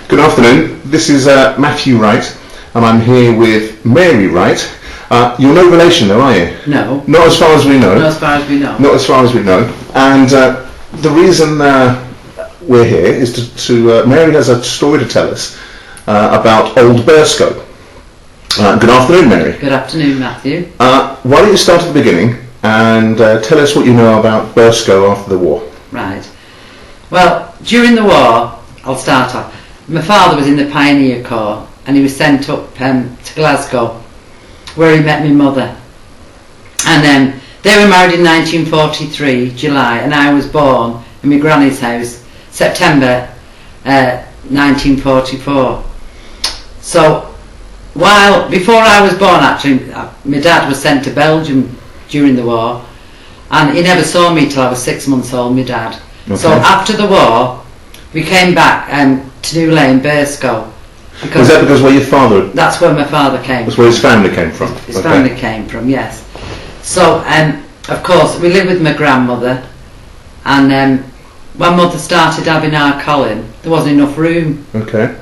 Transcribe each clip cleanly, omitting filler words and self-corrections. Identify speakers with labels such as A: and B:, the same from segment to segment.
A: Good afternoon. This is Matthew Wright, and I'm here with Mary Wright. You're no relation, though, are you?
B: No.
A: Not as far as we know.
B: Not as far as we know.
A: Not as far as we know. And the reason we're here is to Mary has a story to tell us about Old Burscough. Good afternoon, Mary.
B: Good afternoon, Matthew.
A: Why don't you start at the beginning and tell us what you know about Burscough after the war?
B: Right. Well, during the war, I'll start off. My father was in the Pioneer Corps and he was sent up to Glasgow, where he met my mother. And they were married in 1943, July, and I was born in my granny's house, September 1944. So, before I was born, actually, my dad was sent to Belgium during the war, and he never saw me till I was 6 months old, my dad. Okay. So after the war, we came back to New Lane, Burscough.
A: Was that because where your father...
B: That's where my father came from.
A: That's where his family came from?
B: His family came from, yes. So, of course, we lived with my grandmother, and when Mother started having our Colin, there wasn't enough room for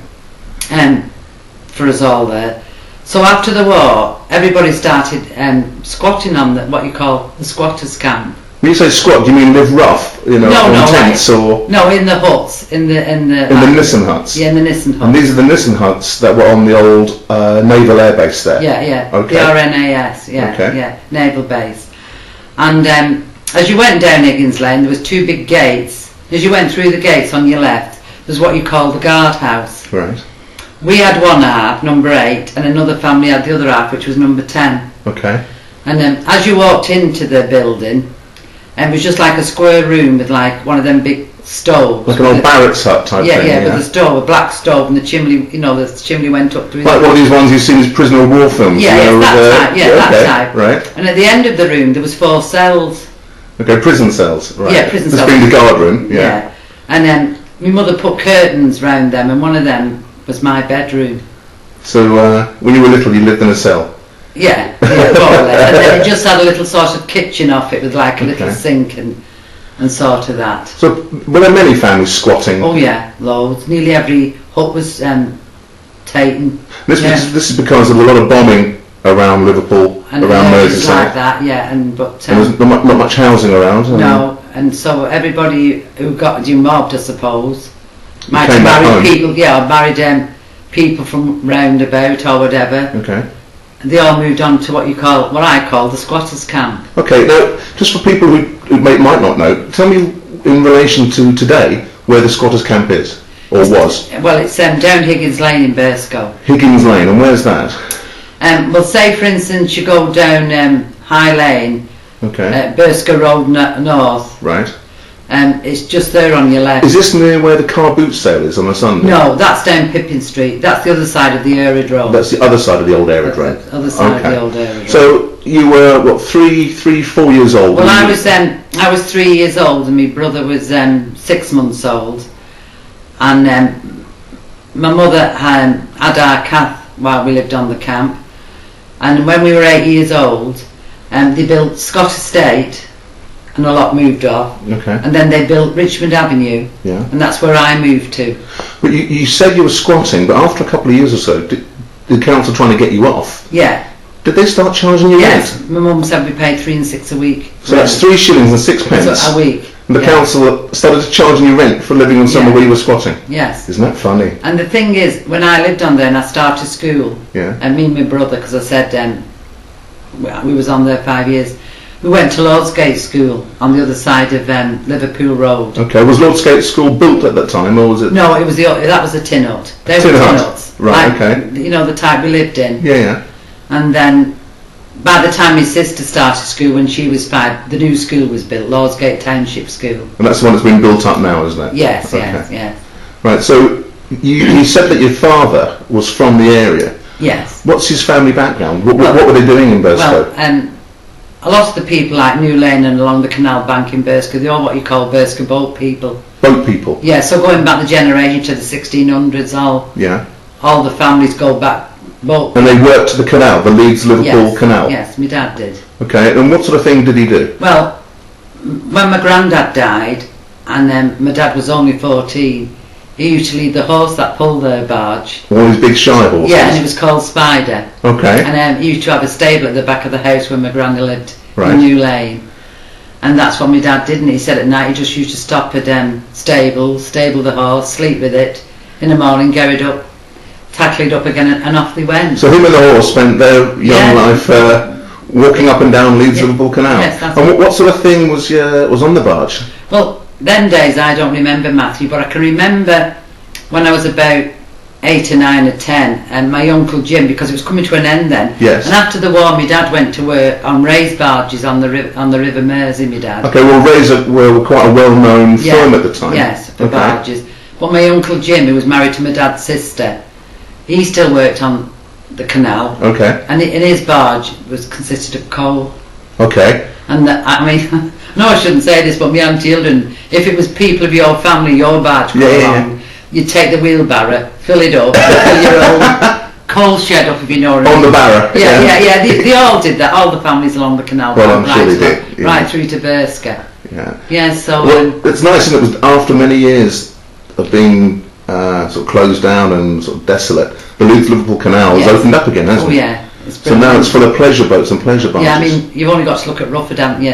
B: us all there. So after the war, everybody started squatting on what you call the squatters' camp.
A: When you say squat, do you mean live rough? You know, in tents or?
B: No, in the huts, in the
A: Nissen huts.
B: Yeah, in the Nissen huts.
A: And these are the Nissen huts that were on the old naval air base there.
B: Yeah.
A: Okay.
B: The RNAS. Yeah, naval base. And as you went down Higgins Lane, there was two big gates. As you went through the gates on your left, there's what you call the guardhouse.
A: Right.
B: We had one half, number 8, and another family had the other half, which was number 10.
A: Okay.
B: And as you walked into the building, it was just like a square room with like one of them big stoves.
A: Like an old barracks hut type thing.
B: Yeah, with a stove, a black stove, and the chimney, the chimney went up through.
A: Like one of these ones you've seen as prisoner of war films.
B: That type. That type.
A: Right.
B: And at the end of the room, there was 4 cells.
A: Okay, prison cells. Right.
B: Yeah, prison cells.
A: That's been the guard room. Yeah.
B: And then my mother put curtains round them, and one of them was my bedroom.
A: So when you were little, you lived in a cell.
B: Yeah, more or less. And then it just had a little sort of kitchen off it with like a little sink and sort of that.
A: So were there many families squatting?
B: Oh yeah, loads. Nearly every hut was taken.
A: This is because of a lot of bombing around Liverpool,
B: and
A: around Merseyside.
B: Like that, yeah.
A: But there's not much housing around.
B: No, and so everybody who got mobbed, I suppose, might
A: have
B: married people. Yeah, married people from round about or whatever.
A: Okay.
B: They all moved on to what I call the squatters' camp.
A: Okay, now just for people who might not know, tell me in relation to today where the squatters' camp is or was.
B: Well, it's down Higgins Lane in Burscough.
A: Higgins Lane, and where's that?
B: Well, say for instance you go down High Lane, Burscough Road North.
A: Right.
B: It's just there on your left.
A: Is this near where the car boot sale is on a Sunday?
B: No, that's down Pippin Street. That's the other side of the Arid Road.
A: That's the other side of the old Arid Road.
B: The other side of the old Arid Road.
A: So you were what, 4 years old?
B: Well, I was 3 years old, and my brother was 6 months old, and my mother had our cath while we lived on the camp, and when we were 8 years old, they built Scott Estate. And a lot moved off. Okay. And then they built Richmond Avenue. Yeah. And that's where I moved to.
A: But you said you were squatting, but after a couple of years or so, did the council trying to get you off?
B: Yeah.
A: Did they start charging you rent?
B: Yes. My mum said we paid 3 and 6 a week.
A: So that's 3 shillings and 6 pence
B: a week.
A: And the council started charging you rent for living on somewhere where you were squatting.
B: Yes.
A: Isn't that funny?
B: And the thing is, when I lived on there and I started school, and me and my brother, because I said we was on there 5 years. We went to Lordsgate School on the other side of Liverpool Road. Okay,
A: was Lordsgate School built at that time, or was it?
B: No, that was a tin hut. They were tin huts.
A: Right, okay.
B: You know, the type we lived in.
A: Yeah.
B: And then, by the time my sister started school, when she was 5, the new school was built, Lordsgate Township School.
A: And that's the one that's been built up now, isn't it?
B: Yes, yes.
A: Right, so you said that your father was from the area.
B: Yes.
A: What's his family background? What were they doing in Burscough?
B: Well, a lot of the people like New Lane and along the canal bank in Burscough, they're all what you call Burscough boat people.
A: Boat people?
B: Yeah, so going back the generation to the 1600s, all the families go back boat.
A: And they worked the canal, the Leeds Liverpool canal?
B: Yes, my dad did.
A: Okay, and what sort of thing did he do?
B: Well, when my granddad died, and my dad was only 14, he used to lead the horse that pulled the barge.
A: All these big shy horses?
B: Yeah, and it was called Spider.
A: Okay.
B: And he used to have a stable at the back of the house where my granny lived
A: Right.
B: in New Lane. And that's what my dad did, and he said at night he just used to stop at stable the horse, sleep with it, in the morning go it up, tackle it up again, and off they went.
A: So him and the horse spent their young life walking up and down Leeds Liverpool Canal.
B: Yes, that's
A: and what sort of thing was on the barge?
B: Well, them days I don't remember, Matthew, but I can remember when I was about 8 or 9 or 10, and my Uncle Jim, because it was coming to an end then.
A: Yes.
B: And after the war, my dad went to work on raised barges on the River Mersey, my dad.
A: Okay, well, Razor were quite a well-known firm at the time.
B: Yes, for barges. But my Uncle Jim, who was married to my dad's sister, he still worked on the canal.
A: Okay.
B: And his barge was consisted of coal.
A: Okay.
B: And I mean, no, I shouldn't say this, but my Auntie Hilden, if it was people of your family, your barge come along, you'd take the wheelbarrow, fill it up, fill your old coal shed up, if you know what I mean.
A: On the barrow.
B: Yeah. They all did that. All the families along the canal.
A: Well, I'm sure they did.
B: Right through to Burscough.
A: Yeah.
B: Yeah. So.
A: Well, it's nice, and it was after many years of being sort of closed down and sort of desolate. The Leeds Liverpool Canal has opened up again, hasn't it?
B: Oh yeah.
A: So now it's full of pleasure boats and pleasure barges.
B: Yeah, I mean, you've only got to look at Rufford, haven't you?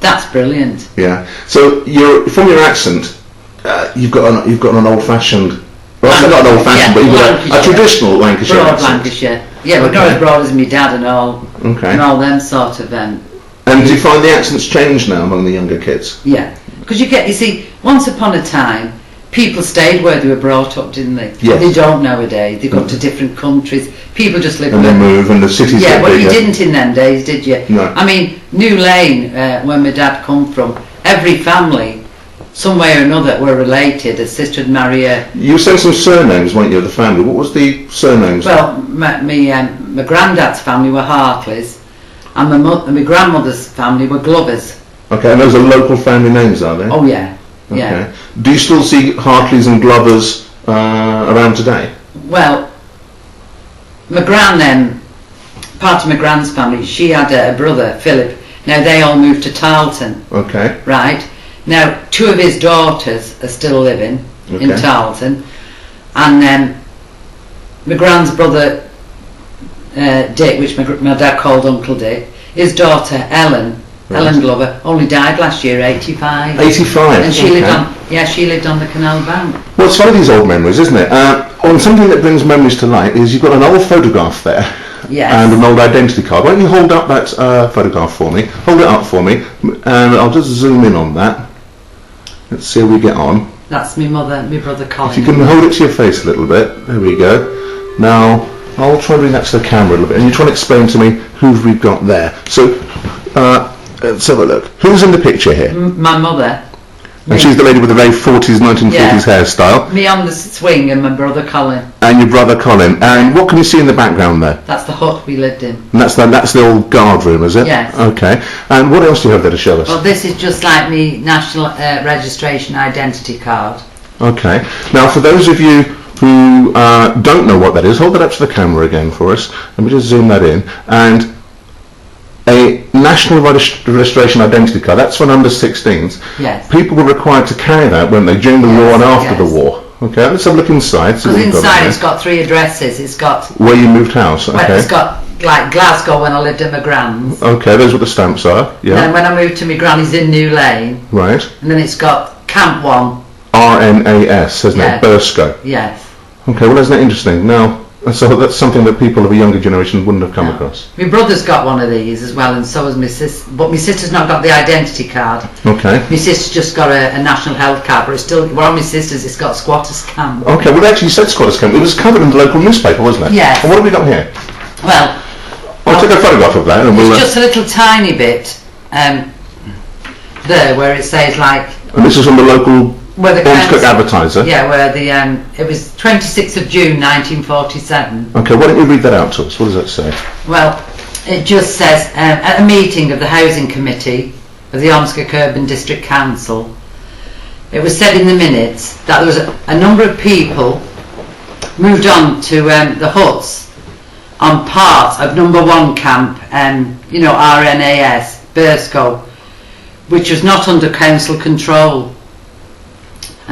B: That's brilliant.
A: Yeah. So from your accent, you've got an old-fashioned. Well, not an old-fashioned, but you've got a traditional Lancashire
B: broad
A: accent.
B: Lancashire. Yeah, but not as broad as my dad and all.
A: Okay.
B: And all them sort of.
A: And do you find the accents change now among the younger kids?
B: Yeah, because you see, once upon a time, people stayed where they were brought up, didn't they?
A: Yes.
B: They don't nowadays. They go to different countries. People just live.
A: And they move, and the cities.
B: Yeah,
A: get
B: well,
A: bigger.
B: you didn't in them days, did you?
A: No.
B: I mean, New Lane, where my dad come from, every family, some way or another, were related. A sister would marry a.
A: You were saying some surnames, weren't you, of the family? What was the surnames?
B: Well, my granddad's family were Hartleys, and my grandmother's family were Glovers.
A: Okay, and those are local family names, are they?
B: Oh yeah.
A: Okay.
B: Yeah.
A: Do you still see Hartleys and Glovers around today?
B: Well, my gran, part of my gran's family, she had a brother, Philip. Now they all moved to Tarleton.
A: Okay.
B: Right. Now 2 of his daughters are still living in Tarleton, and my gran's brother Dick, which my dad called Uncle Dick, his daughter Ellen Glover, only died last year, 85.
A: 85.
B: And she lived on the canal bank.
A: Well, it's one of these old memories, isn't it? And something that brings memories to light is you've got an old photograph there.
B: Yes.
A: And an old identity card. Why don't you hold up that photograph for me? Hold it up for me, and I'll just zoom in on that. Let's see how we get on.
B: That's my brother Colin.
A: If you can hold it to your face a little bit. There we go. Now, I'll try and bring that to the camera a little bit, and you try and explain to me who we've got there. So, let's have a look. Who's in the picture here?
B: My mother.
A: And she's the lady with the very 1940s hairstyle.
B: Me on the swing, and my brother Colin.
A: And your brother Colin. And what can you see in the background there?
B: That's the hut we lived in.
A: And that's the old guard room, is it?
B: Yes.
A: Okay. And what else do you have there to show us?
B: Well, this is just like me national registration identity card.
A: Okay. Now, for those of you who don't know what that is, hold that up to the camera again for us. Let me just zoom that in. And a national registration identity card, that's for under 16s.
B: Yes.
A: People were required to carry that, weren't they, during the war and after the war. Okay, let's have a look inside.
B: Because inside it's got 3 addresses. It's got...
A: Where you moved house, okay.
B: Well, it's got, like, Glasgow when I lived at my gran's.
A: Okay, those are what the stamps are, yeah.
B: And then when I moved to my granny's in New Lane.
A: Right.
B: And then it's got Camp 1.
A: RNAS, hasn't it? Burscough.
B: Yes.
A: Okay, well, isn't that interesting? Now, so that's something that people of a younger generation wouldn't have come across.
B: My brother's got one of these as well, and so has my sister. But my sister's not got the identity card.
A: Okay.
B: My sister's just got a national health card, but it's still, well, my sister's, it's got squatters camp.
A: Okay, well, actually, you said squatters camp. It was covered in the local newspaper, wasn't it?
B: Yes.
A: And what have we got here?
B: Well,
A: I'll take a photograph of that, and
B: it's
A: we'll.
B: Just a little tiny bit there where it says like.
A: And this is from the local Ormskirk Advertiser.
B: Yeah, where the it was 26th of June 1947.
A: Okay, why don't you read that out to us? What does that say?
B: Well, it just says at a meeting of the Housing Committee of the Ormskirk Urban District Council, it was said in the minutes that there was a number of people moved on to the huts on part of number 1 camp, RNAS, Burscough, which was not under council control.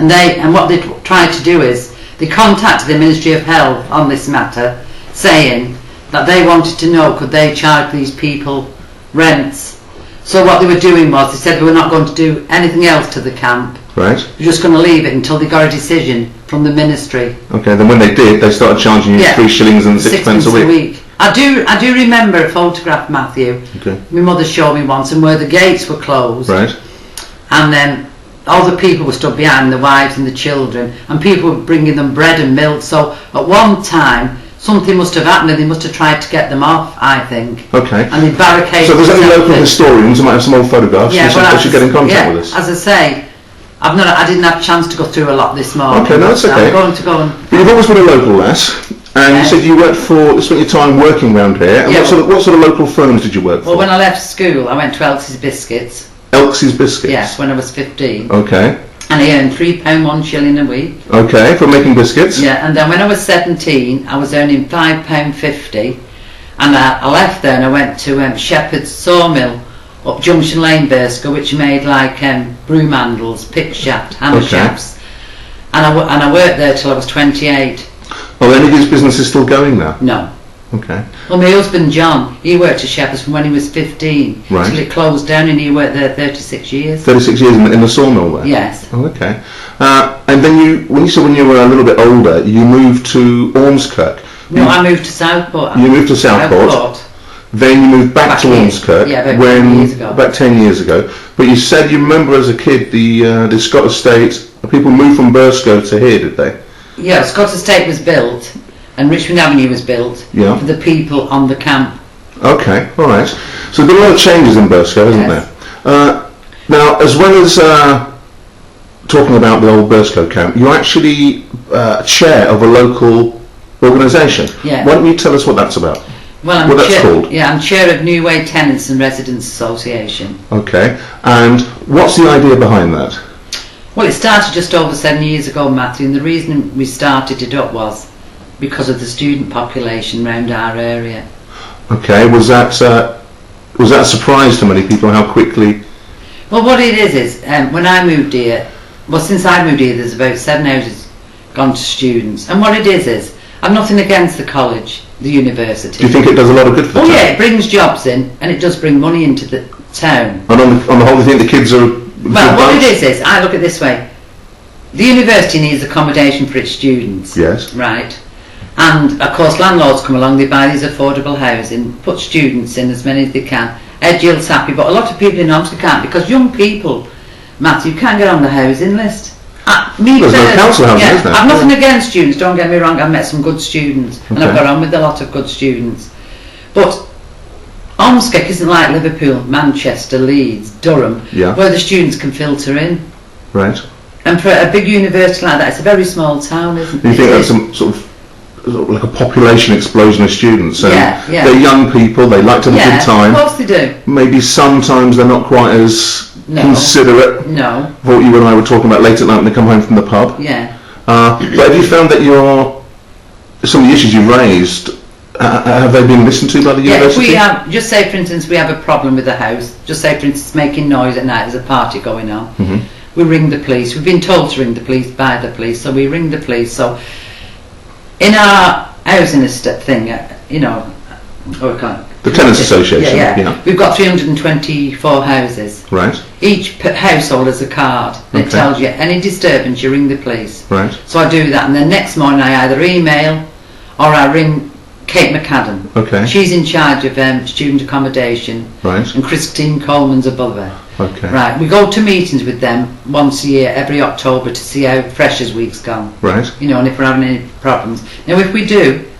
B: And what they tried to do is they contacted the Ministry of Health on this matter, saying that they wanted to know could they charge these people rents. So what they were doing was they said they were not going to do anything else to the camp.
A: Right.
B: They're just going to leave it until they got a decision from the ministry.
A: Okay. Then when they did, they started charging you 3 shillings and 6 pence a week.
B: I do remember a photograph, Matthew.
A: Okay.
B: My mother showed me once, and where the gates were closed.
A: Right.
B: And then all the people were stood behind, the wives and the children, and people were bringing them bread and milk. So at one time, something must have happened, and they must have tried to get them off, I think.
A: Okay.
B: And they barricaded.
A: So there's any local historians who might have some old photographs.
B: Yeah,
A: they should get in contact with us.
B: As I say, I didn't have a chance to go through a lot this morning.
A: Okay, no, that's okay.
B: I'm going to go and.
A: But you've always been a local lass, and you said you spent your time working around here. And what sort of local firms did you work for?
B: Well, when I left school, I went to Elsie's Biscuits.
A: Elsie's Biscuits?
B: Yes, when I was 15.
A: Okay.
B: And I earned £3, £1 a week.
A: Okay, for making biscuits?
B: Yeah, and then when I was 17, I was earning £5.50, and I left there and I went to Shepherd's Sawmill up Junction Lane, Burscough, which made like broom handles, pick shaft, hammer shafts, and I worked there till I was 28.
A: Well, any of these businesses still going now?
B: No.
A: Okay.
B: Well, my husband John, he worked at Shepherd's from when he was 15
A: right.
B: till it closed down, and he worked there 36 years.
A: 36 years in the sawmill there?
B: Yes.
A: Oh, okay. And then when you were a little bit older, you moved to Ormskirk.
B: No, I moved to Southport.
A: You moved to Southport. Then you moved back to Ormskirk.
B: Yeah, about 10 years ago.
A: About 10 years ago. But you said you remember as a kid the Scott Estate, people moved from Burscough to here, did they?
B: Yeah, Scott Estate was built, and Richmond Avenue was built for the people on the camp.
A: Okay, all right. So there's been a lot of changes in Burscough, hasn't there? Now, as well as talking about the old Burscough camp, you're actually chair of a local organisation.
B: Yeah.
A: Why don't you tell us what that's about?
B: Well,
A: what that's called?
B: Yeah, I'm chair of New Way Tenants and Residents Association.
A: Okay, and what's the idea behind that?
B: Well, it started just over 7 years ago, Matthew, and the reason we started it up was because of the student population around our area.
A: Okay, was that a surprise to many people how quickly?
B: Well, what it is when I moved here, well, since I moved here, there's about 7 houses gone to students, and what it is I've nothing against the college, the university.
A: Do you think it does a lot of good for the town?
B: Yeah, it brings jobs in, and it does bring money into the town.
A: And on the whole, do you think the kids are?
B: Well, what it is I look at it this way: the university needs accommodation for its students.
A: Yes.
B: Right. And of course, landlords come along, they buy these affordable housing, put students in as many as they can. Ed Yield's happy, but a lot of people in Ormskirk can't, because young people, Matthew, can't get on the housing list.
A: There's no council housing, is there?
B: I've nothing against students, don't get me wrong, I've met some good students, and I've got on with a lot of good students. But Ormskirk isn't like Liverpool, Manchester, Leeds, Durham, where the students can filter in.
A: Right.
B: And for a big university like that, it's a very small town, isn't it?
A: Do you think that's some sort of like a population explosion of students?
B: Yeah.
A: They're young people, they like to have a good time.
B: Of course they do.
A: Maybe sometimes they're not quite as considerate.
B: No.
A: What you and I were talking about late at night when they come home from the pub.
B: Yeah.
A: But have you found that some of the issues you raised, have they been listened to by the university?
B: We have, just say for instance we have a problem with the house, just say for instance making noise at night, there's a party going on. We ring the police, we've been told to ring the police by the police, so we ring the police. So in our housing estate thing,
A: the Tenants Association.
B: Yeah. We've got 324 houses.
A: Right.
B: Each household has a card, and it tells you any disturbance, you ring the police.
A: Right.
B: So I do that, and then next morning I either email or I ring Kate McAdam.
A: Okay.
B: She's in charge of student accommodation.
A: Right.
B: And Christine Coleman's above her.
A: Okay.
B: Right. We go to meetings with them once a year, every October, to see how Freshers Week's gone.
A: Right.
B: And if we're having any problems. Now, if we do,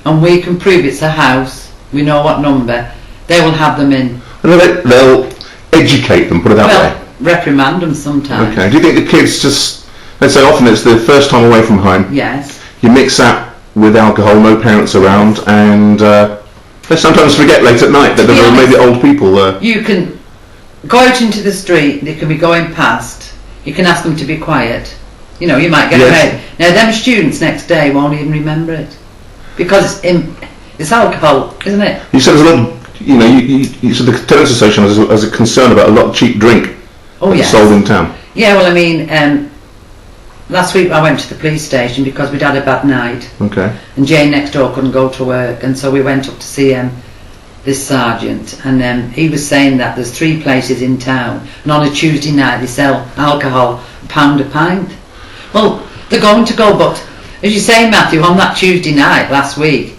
B: and we can prove it's a house, we know what number, they will have them in.
A: And they'll educate them, put it that way.
B: Reprimand them sometimes. Okay.
A: Do you think the kids just, let's say often it's the first time away from home.
B: Yes.
A: You mix that with alcohol, no parents around, and they sometimes forget late at night that there are maybe old people there.
B: You can go out into the street, they can be going past, you can ask them to be quiet. You might get them out. Now them students next day won't even remember it, because it's alcohol, isn't it?
A: You said there's a lot of, you said the Tenants Association has a concern about a lot of cheap drink sold in town.
B: Yeah, well, I mean, last week I went to the police station because we'd had a bad night,
A: Okay.
B: and Jane next door couldn't go to work, and so we went up to see this sergeant, and he was saying that there's 3 places in town, and on a Tuesday night they sell alcohol £1 a pint. Well, they're going to go, but as you say, Matthew, on that Tuesday night last week,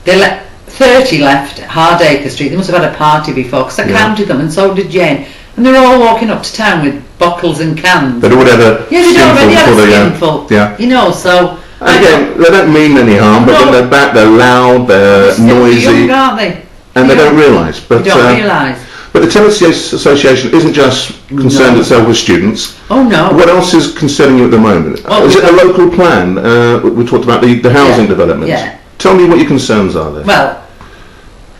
B: 30 left Hardacre Street. They must have had a party before, because I counted them, and so did Jane, and they're all walking up to town with bottles and cans.
A: They don't whatever.
B: Yeah, they don't already have a skinful.
A: Yeah.
B: You know, so.
A: And again, they don't mean any harm, but when they're back, they're loud, they're noisy,
B: young, aren't they?
A: and they don't realise. But
B: They don't realise.
A: But the Tenancy Association isn't just concerned itself with students.
B: Oh no.
A: What else is concerning you at the moment?
B: Oh,
A: is it the local plan? We talked about the housing developments.
B: Yeah.
A: Tell me what your concerns are there.
B: Well,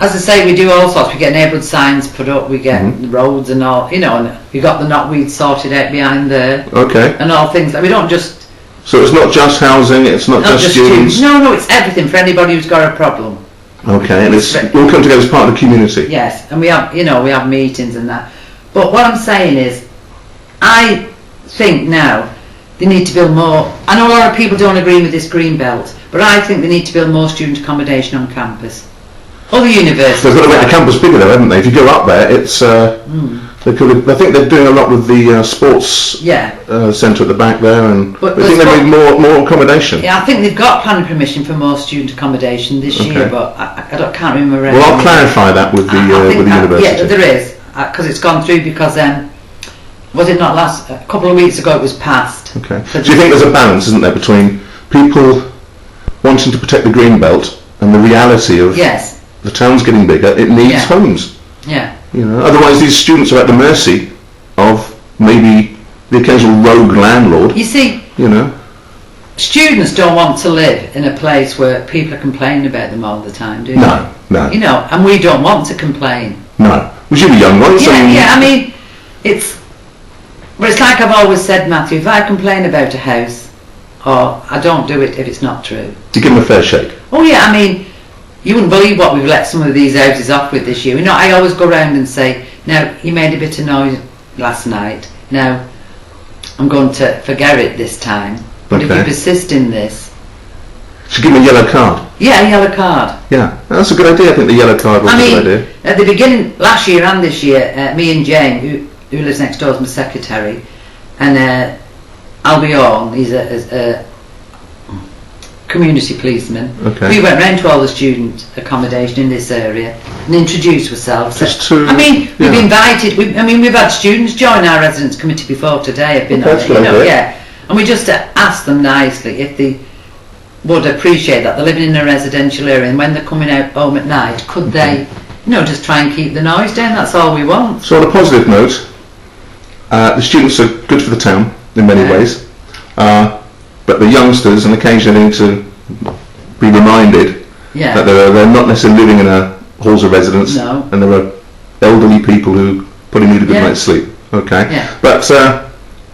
B: as I say, we do all sorts. We get neighbourhood signs put up, we get roads and all, you know, and we got the knotweed sorted out behind there.
A: Okay.
B: And all things. We don't just...
A: So it's not just housing, it's not just students?
B: No, it's everything for anybody who's got a problem.
A: Okay, and it's all come together as part of the community?
B: Yes, and we have, you know, we have meetings and that. But what I'm saying is, I think now they need to build more. I know a lot of people don't agree with this green belt, but I think they need to build more student accommodation on campus. Other universities.
A: They've got to make the campus bigger though, haven't they? If you go up there, it's they could have, I think they're doing a lot with the sports centre at the back there, and I think they need more accommodation.
B: Yeah, I think they've got planning permission for more student accommodation this year, but can't remember.
A: Well, I'll clarify that with the university.
B: Yeah, there is, because it's gone through, because was it not a couple of weeks ago it was passed.
A: Okay. So you think there's a balance, isn't there, between people wanting to protect the green belt and the reality of the town's getting bigger, it needs homes.
B: Yeah.
A: You know, otherwise these students are at the mercy of maybe the occasional rogue landlord.
B: You see, students don't want to live in a place where people are complaining about them all the time, do they?
A: No.
B: You know, and we don't want to complain.
A: No. Was you the young ones?
B: I mean, it's like I've always said, Matthew, if I complain about a house, or I don't do it if it's not true.
A: Do you give them a fair shake?
B: Oh yeah, I mean, you wouldn't believe what we've let some of these houses off with this year. You know, I always go round and say, now, you made a bit of noise last night, now, I'm going to forget it this time, but if you persist in this...
A: Should give me a yellow card?
B: Yeah, a yellow card.
A: Yeah, that's a good idea. I think the yellow card was a good idea.
B: At the beginning, last year and this year, me and Jane, who lives next door, is my secretary, and Albion, he's a community policeman.
A: Okay.
B: We went round to all the student accommodation in this area and introduced ourselves.
A: We've
B: invited. We've had students join our residence committee before today. Have been,
A: that's good idea.
B: and we just asked them nicely if they would appreciate that they're living in a residential area, and when they're coming out home at night, could they, just try and keep the noise down. That's all we want.
A: So on a positive note, the students are good for the town in many ways. But the youngsters, and occasionally need to be reminded that they're not necessarily living in a halls of residence, and there are elderly people who probably need a good night's sleep. Okay.
B: Yeah.
A: But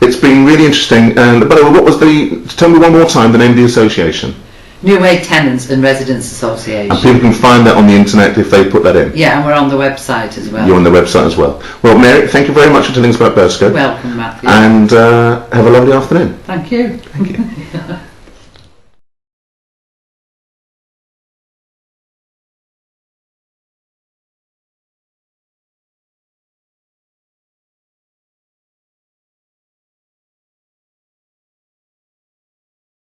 A: it's been really interesting. And by the way, what was tell me one more time the name of the association?
B: New Way Tenants and Residents Association.
A: And people can find that on the internet if they put that in.
B: Yeah, and we're on the website as well.
A: You're on the website as well. Well, Mary, thank you very much for telling us about Burscough.
B: Welcome, Matthew.
A: And have a lovely afternoon.
B: Thank you.
A: Thank you.